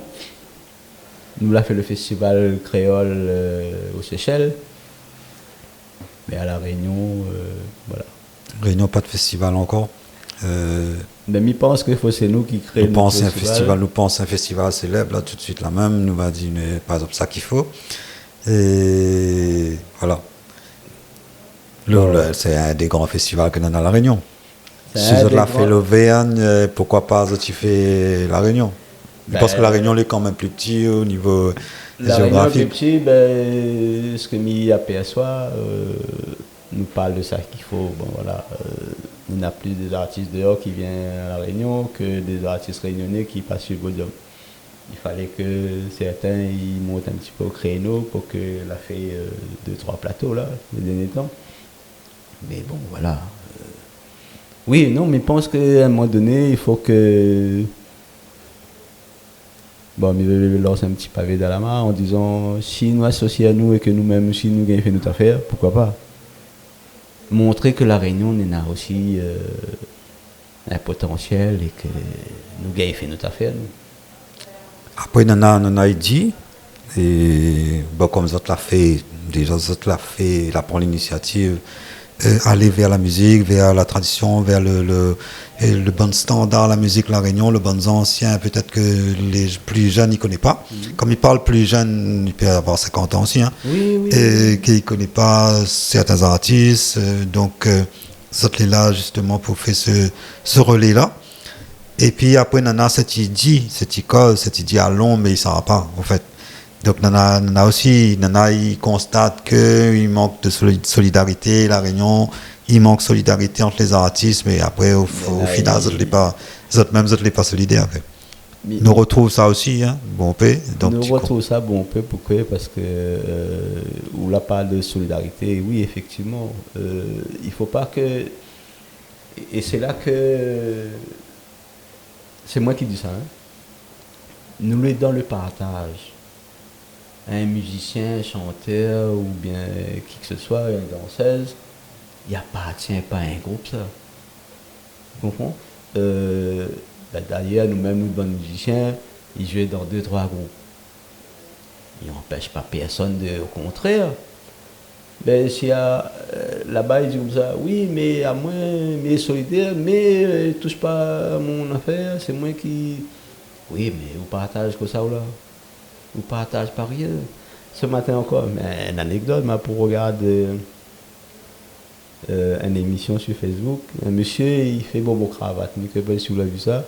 Nous l'a fait le Festival créole aux Seychelles, mais à La Réunion, voilà. Réunion, pas de festival encore. Mais je pense que c'est nous qui créons nous pensons un festival. Nous pensons un festival célèbre, là, tout de suite, là même, nous va dire, par exemple, ça qu'il faut. Et voilà. C'est un des grands festivals que nous avons à La Réunion. Si vous avez fait l'Auvergne, pourquoi pas tu fais La Réunion? Parce que La Réunion est quand même plus petit au niveau géographique. La Réunion est plus petit, ce que nous aperçoit, nous parle de ça qu'il faut. Bon, voilà. On a plus des artistes dehors qui viennent à La Réunion que des artistes réunionnais qui passent sur le podium. Il fallait que certains ils montent un petit peu au créneau pour que la fait 2-3 plateaux là, les derniers temps. Mais bon, voilà. Oui, non, mais je pense qu'à un moment donné, il faut que... Bon, mais je lance un petit pavé dans la main en disant, si nous associons à nous et que nous-mêmes, si nous gagnons fait notre affaire, pourquoi pas? Montrer que La Réunion a aussi un potentiel et que nous gagnons fait notre affaire. Nous. Après, on a dit, et bon, comme ça l'a fait, déjà ça l'a fait, il a pris l'initiative, aller vers la musique, vers la tradition, vers le bon standard, la musique La Réunion, le bon ancien, peut-être que les plus jeunes n'y connaissent pas. Comme il parle plus jeune, il peut avoir 50 ans aussi, hein, et qu'il ne connaît pas certains artistes, donc ça est là justement pour faire ce relais-là. Et puis après, on a cette idée à long, mais il ne s'en pas, en fait. Donc, Nana il constate qu'il manque de solidarité, La Réunion, il manque de solidarité entre les artistes, mais après, au final, vous n'êtes pas solidaires. Nous retrouvons ça aussi, hein, bon peu. Nous retrouvons ça, bon peu, pourquoi? Parce que, on n'a pas de solidarité, oui, effectivement. Il ne faut pas que... Et c'est là que... C'est moi qui dis ça, hein. Nous les dans le partage. Un musicien, un chanteur ou bien qui que ce soit, une danseuse, il n'appartient pas à un groupe, ça. Vous comprenez? D'ailleurs, nous-mêmes, nous, bons musiciens, ils jouent dans 2-3 groupes. Ils n'empêchent pas personne au contraire. Ben, s'il y a là-bas, ils disent comme ça, oui, mais à moi, mais solidaire, mais ne touche pas à mon affaire, c'est moi qui. Oui, mais on partage comme ça ou là. On partage pas rien. Ce matin encore, mais une anecdote, pour regarder une émission sur Facebook, un monsieur, il fait bobo cravate. Je ne sais pas si vous avez vu ça.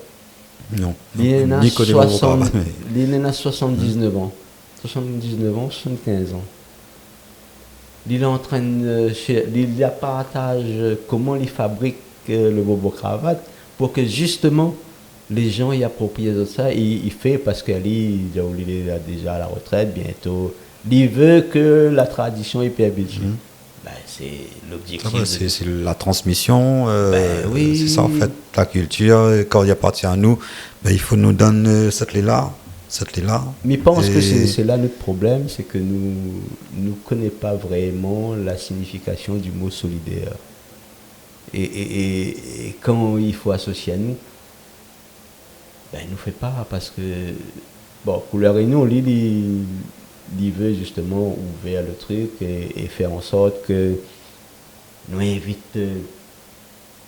Non. Il en a 79 ans. 79 ans, 75 ans. Il est en train de... Il partage comment il fabrique le bobo cravate pour que justement les gens y approprient de ça. Il fait parce qu'il est déjà à la retraite, bientôt Il veut que la tradition est perpétuée. Ben, c'est l'objectif. C'est la transmission, oui. c'est ça en fait, la culture. Et quand il appartient à nous, ben, il faut nous donner cette lait-là. Mais je pense que c'est là notre problème, c'est que nous ne connaissons pas vraiment la signification du mot solidaire. Et quand il faut associer à nous, ben, il ne nous fait pas parce que, bon, Couleur Réunion, il veut justement ouvrir le truc et faire en sorte que nous invite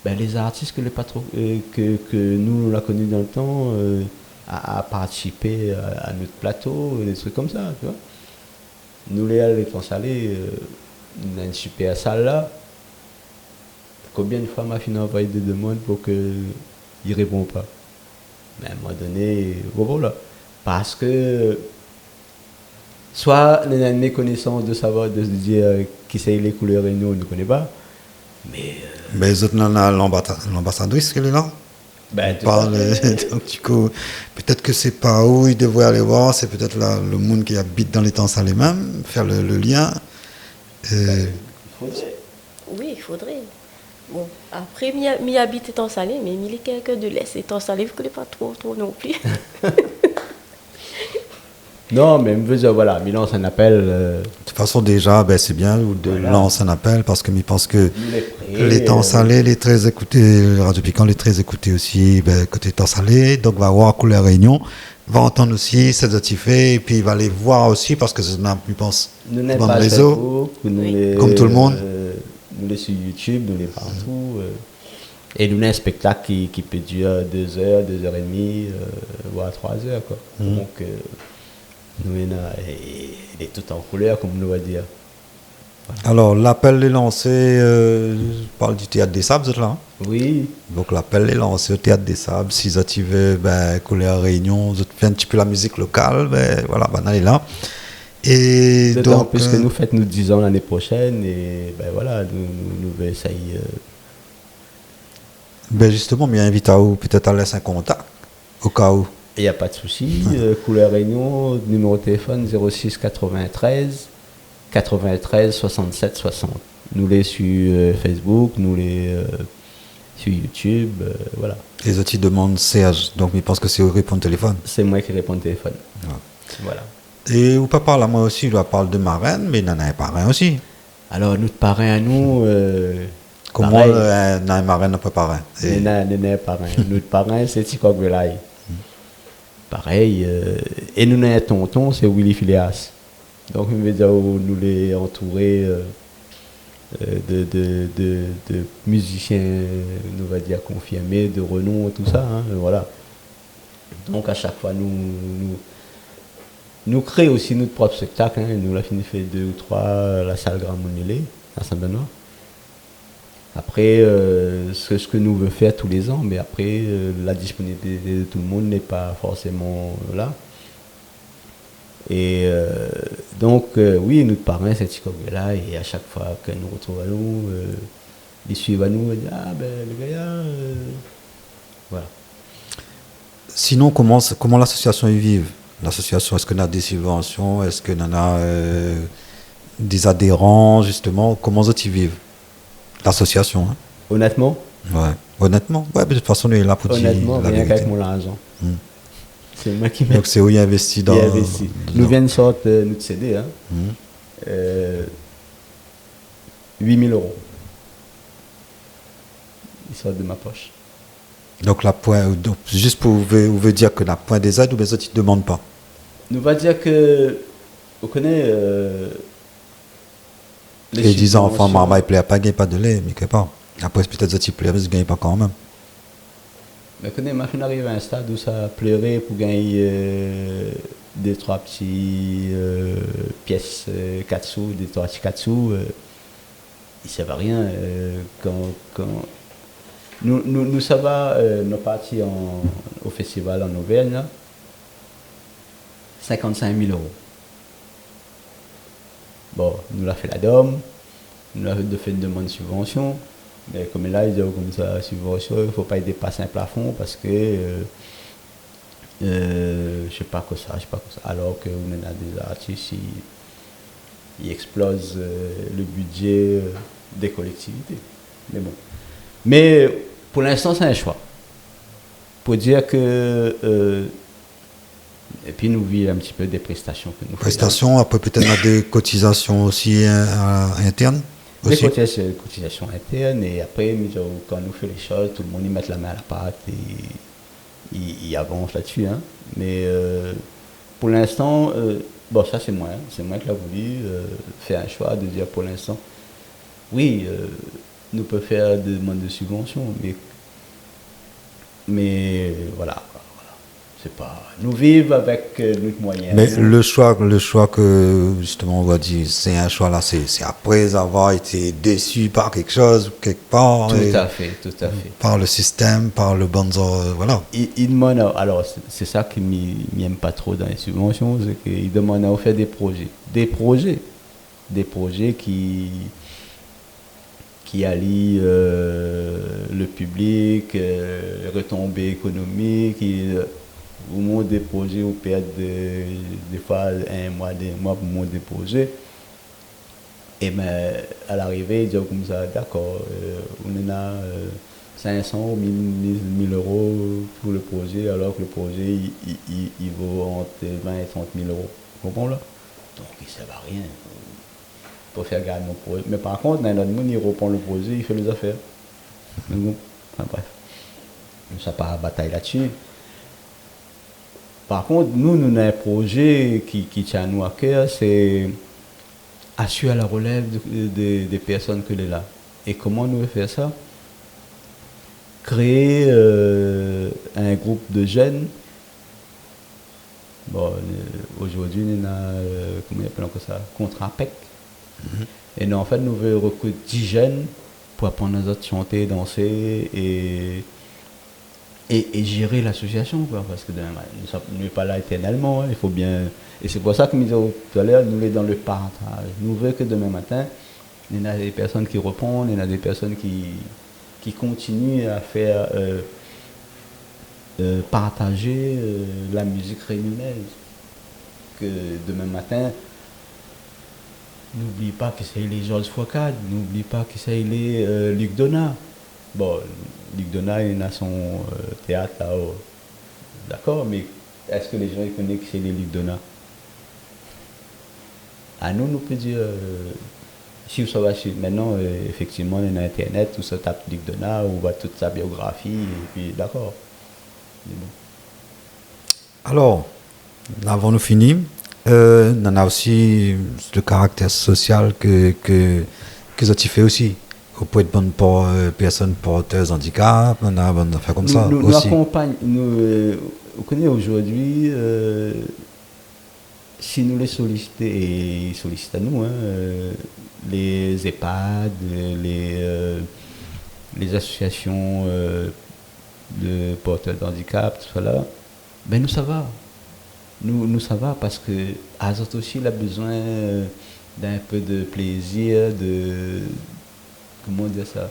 ben, les artistes que nous l'a connu dans le temps à participer à notre plateau, des trucs comme ça, tu vois. Nous, les temps salés, on a une super salle là. Combien de fois m'a fini envoyer des demandes pour qu'il ne répond pas? Mais à un moment donné, voilà. Parce que soit on a une méconnaissance de savoir, de se dire qui c'est les couleurs et nous, on ne connaît pas. Mais les autres, on a l'ambassadrice qui est là. Ben, Donc, du coup, peut-être que c'est pas où il devrait aller voir, c'est peut-être là le monde qui habite dans les temps salés même, faire le lien. Oui, il faudrait. Bon, après, m'y habite étant salé, mais il est quelqu'un de l'Est étant salé, je ne connais pas trop non plus. Non, mais je veux dire, voilà, Milan, c'est un appel. De toute façon, déjà, ben, c'est bien de lancer un appel parce que je pense que les temps salés, les très écoutés, Radio Piquant, les très écoutés aussi, ben, côté temps salé, donc va voir Couleur Réunion, va entendre aussi cette activités et puis il va les voir aussi parce que c'est un je pense, nous n'avons dans pas le réseau, comme tout le monde. Nous les sur YouTube, nous les partout. Et nous avons un spectacle qui peut durer 2 heures, 2 heures et demie, voire 3 heures. Quoi. Donc, nous, il est tout en couleur, comme on va dire. Voilà. Alors, l'appel est lancé, je parle du Théâtre des Sables, vous êtes là? Oui. Donc, l'appel est lancé au Théâtre des Sables. Si vous activez ben, Couleur Réunion, vous faites un petit peu la musique locale, ben, voilà, ben, allez là. Et donc, puisque nous fêtons nous 10 ans l'année prochaine, et ben voilà, nous essayer. Ben justement, mais invite à vous peut-être à laisser un contact, au cas où. Il n'y a pas de souci. Couleur Réunion, numéro de téléphone 06 93 93 67 60. Nous les sur Facebook, nous les sur YouTube, voilà. Les autres ils demandent Serge, donc ils pensent que c'est eux qui répondent au téléphone. C'est moi qui réponds au téléphone. Ouais. Voilà. Et ou pas parler à moi aussi, je dois parler de marraine, mais il en a un parrain aussi. Alors, notre parrain à nous. Comment un marraine n'a pas parrain? Un parrain. Notre parrain, c'est Tikok Velay. Pareil. Et nous, notre tonton, c'est Willy Phileas. Donc, nous les entourés de musiciens, on va dire, confirmés, de renom, tout ça. Hein, voilà. Donc, à chaque fois, nous créons aussi notre propre spectacle. Hein. Nous l'avons fait 2 ou 3 la salle Grand Monélé, à Saint-Benoît. Après, ce que nous voulons faire tous les ans, mais après, la disponibilité de tout le monde n'est pas forcément là. Et donc, oui, notre parrain, c'est Tikok là, et à chaque fois que nous retrouvons à nous, ils suivent à nous, ils disent ah ben le gars, voilà. Sinon, comment l'association y vive? L'association, est-ce qu'on a des subventions? Est-ce qu'on a des adhérents, justement? Comment ils vivent? L'association, hein? Honnêtement? Ouais, honnêtement. Ouais, de toute façon, on est là pour dire honnêtement, la rien vérité. qu'avec mon argent. C'est moi qui mets. Donc, c'est où il investit dans... Nous venons de sortir notre CD, hein? 8 000 €. Il sort de ma poche. Donc, donc juste pour vous veut dire que la point des aides ou les autres, ils ne demandent pas? Nous va dire que, vous connaissez les 10 enfants, maman, il ne plaît pas, il ne gagne pas de lait, mais quelque part. Après, peut-être que il plaît, mais il ne gagne pas quand même. Mais quand on arrive à un stade où ça pleurait pour gagner 2-3 petits pièces 4 sous, des 3 petits 4 sous, il ne servent à rien. Quand nous ça va, nous partis au festival en Auvergne, là, 55 000 €. Bon, nous l'a fait la DOM, nous avons fait une demande de subvention, mais comme là, ils disent comme ça, subvention, il ne faut pas y dépasser un plafond parce que je sais pas quoi ça, alors qu'on a des artistes, il explose le budget des collectivités. Mais bon. Mais pour l'instant, c'est un choix. Pour dire que... et puis nous vivons un petit peu des prestations que nous faisons. Prestations, après peut-être on a des cotisations aussi internes Des aussi. cotisations internes, et après, quand nous faisons les choses, tout le monde y met la main à la pâte et il avance là-dessus. Hein. Mais pour l'instant, bon, ça c'est moi qui l'a voulu faire un choix de dire pour l'instant, oui, nous pouvons faire des demandes de subvention, mais voilà. C'est pas, nous vivons avec nos moyens. Mais le choix que justement on va dire, c'est un choix là, c'est après avoir été déçu par quelque chose, quelque part. Tout à fait. Par le système, par le bonzo, voilà. Il demande, alors c'est ça qui m'aime pas trop dans les subventions, c'est qu'il demande à faire des projets qui allient le public, retombées économiques, au moins des projets où perdre des fois un mois, 2 mois pour monter des projets. Et bien, à l'arrivée, ils disent comme ça, d'accord, on en a 500 ou 1000 euros pour le projet, alors que le projet, il vaut entre 20 et 30 000 euros. Vous comprenez là? Donc, il ne sert à rien pour faire gagner mon projet. Mais par contre, dans notre monde, il reprend le projet, il fait les affaires. Mais bon, enfin, bref. Ça part à bataille là-dessus. Par contre, nous avons un projet qui tient à nous à cœur, c'est assurer la relève des personnes que l'on est là. Et comment nous faire ça? Créer un groupe de jeunes. Bon, aujourd'hui, on a, comment on appelle encore ça? Contrat PEC. Et nous, en fait, nous voulons recruter 10 jeunes pour apprendre aux autres à chanter, danser et gérer l'association, quoi, parce que nous ne sommes pas là éternellement, hein, il faut bien... Et c'est pour ça que nous disons tout à l'heure, nous sommes dans le partage. Nous voulons que demain matin, il y a des personnes qui répondent, il y a des personnes qui continuent à faire partager la musique réunionnaise. Que demain matin, n'oublie pas que c'est les Georges Foucault, n'oublie pas que c'est les Luc Donat. Bon, Luc Donat, il a son théâtre là-haut. D'accord, mais est-ce que les gens ils connaissent que c'est les Luc Donat? À nous, nous peut dire, si vous savez, maintenant, effectivement, on a Internet, tout ça tape Luc Donat, on voit toute sa biographie, et puis d'accord. Bon. Alors, avant de finir, on a aussi le caractère social que tu fais aussi. Vous pouvez être bonne pour personnes porteuses de handicap, on a bonne affaire comme ça nous aussi. Nous accompagnons, vous connaissez aujourd'hui, si nous les sollicitons, et ils sollicitent à nous, hein, les EHPAD, les associations de porteurs de handicap, tout ça là, ben nous ça va. Nous ça va parce que Azot aussi il a besoin d'un peu de plaisir, de comment dire ça,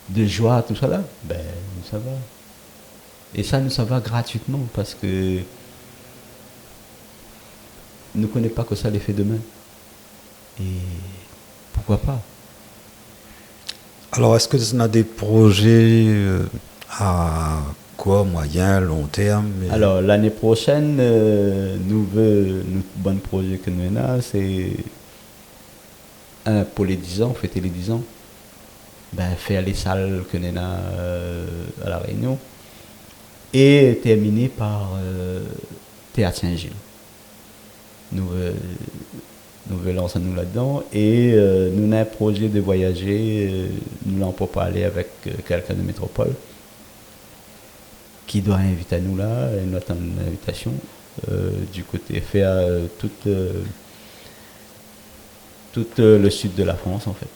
de joie, tout ça là, ben nous ça va. Et ça nous ça va gratuitement parce que nous ne connaissons pas que ça l'effet demain. Et pourquoi pas? Alors, est-ce que on a des projets à quoi, moyen, long terme? Alors, l'année prochaine, notre bon projet que nous avons, c'est pour les 10 ans, fêter les 10 ans, ben, faire les salles que nous avons à La Réunion et terminer par Théâtre Saint-Gilles. Nous voulons lancer nous là-dedans et nous avons un projet de voyager, nous l'avons pour parler avec quelqu'un de métropole qui doit inviter à nous là, notre invitation, du côté faire tout le sud de la France en fait.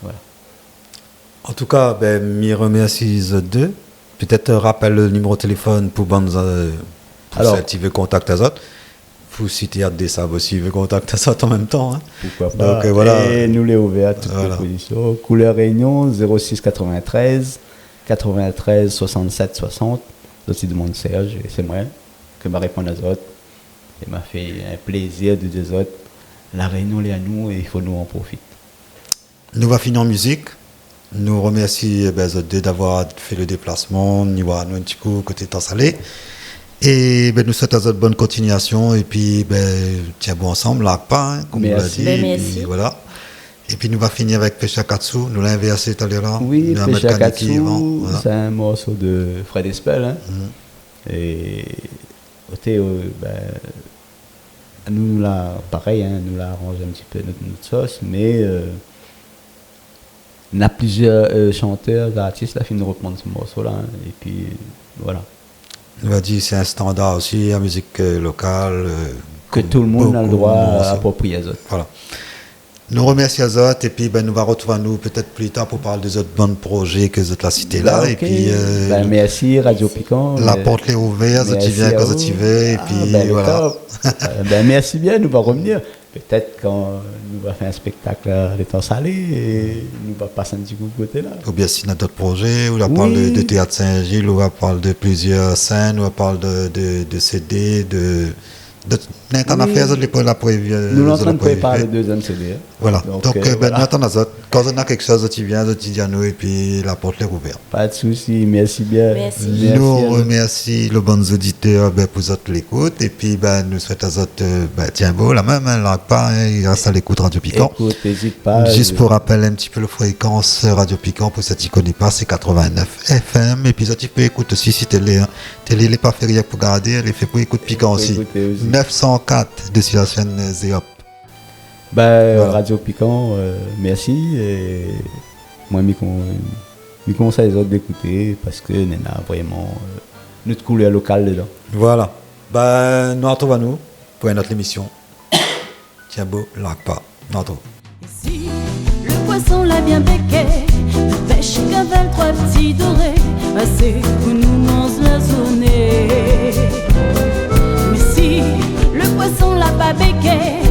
Voilà. En tout cas, ben, m'y remercie deux. Peut-être rappelle le numéro de téléphone pour ceux qui veulent contacter les autres. Pour citer à des sables aussi, veut contacter ça en même temps. Hein. Pourquoi pas. Donc, voilà. Et nous les ouverts à toutes les positions. Couleur Réunion 06 93 93 67 60. Aussi demande Serge, et c'est moi qui m'a répondu aux autres. Il m'a fait un plaisir de dire aux autres. la Réunion est à nous et il faut nous en profiter. Nous va finir en musique. Nous remercions les deux d'avoir fait le déplacement. Nous voir nous un petit coup côté temps salé. Et nous souhaitons à votre bonne continuation. Et puis, tiens bon ensemble, là, pas, hein, comme Merci. vous l'avez dit. Merci. Et puis, voilà. Et puis, nous va finir avec Pécha Katsu. Nous l'avons inversé tout à l'heure. Oui, Nous allons Pécha mettre Kaneki Katsu, avant. Voilà. c'est un morceau de Fred Espel. Hein. Et nous là, pareil, hein, nous l'a arrangé un petit peu notre sauce, mais on a plusieurs chanteurs, artistes qui viennent reprendre ce morceau-là. Hein, et puis, voilà. Nous va dire c'est un standard aussi, la musique locale. Que tout le monde a le droit à approprier à ça. Voilà. Nous remercions Azot et puis nous va retrouver nous peut-être plus tard pour parler des autres bons projets que vous la cité là. Okay. Et puis merci Radio Piquant. La porte est ouverte, tu viens quand tu veux et puis voilà. Merci bien, nous va revenir. Peut-être quand nous va faire un spectacle de temps salé et nous va passer un petit coup de côté là. Ou bien si on a d'autres projets, ou on parle de Théâtre Saint-Gilles, ou on parle de plusieurs scènes, ou on parle de CD, n'importe affaire, la prévu. Nous sommes en train de préparer le deuxième CD. Hein. Voilà. Donc nous attendons quand on a quelque chose, tu viens, tu dis à nous et puis la porte est ouverte. Pas de souci, merci bien. Merci. Nous remercions les bons auditeurs pour votre l'écoute et puis nous souhaitons à votre tiens beau la même, là pas, il reste à l'écoute Radio Piquant. Écoute, n'hésite pas. Juste pour rappeler un petit peu la fréquence Radio Piquant, pour ceux qui ne connaissent pas, c'est 89 FM. Et puis ça, tu peux écouter aussi si télé. Télé n'est pas fait rien pour garder, elle est fait pour écouter Piquant aussi. 904 de la chaîne Zéop. Voilà. Radio Piquant, merci. Et moi, je conseille les autres d'écouter parce que nous avons vraiment notre couleur locale dedans. Voilà. Nous retrouvons pour une autre émission. Tiens beau, là pas. Nous retrouvons. Ici, le poisson l'a bien becqué, la pêche cavale trois petits dorés, assez pour nous m'enlaçonner. Mais si le poisson l'a pas becqué,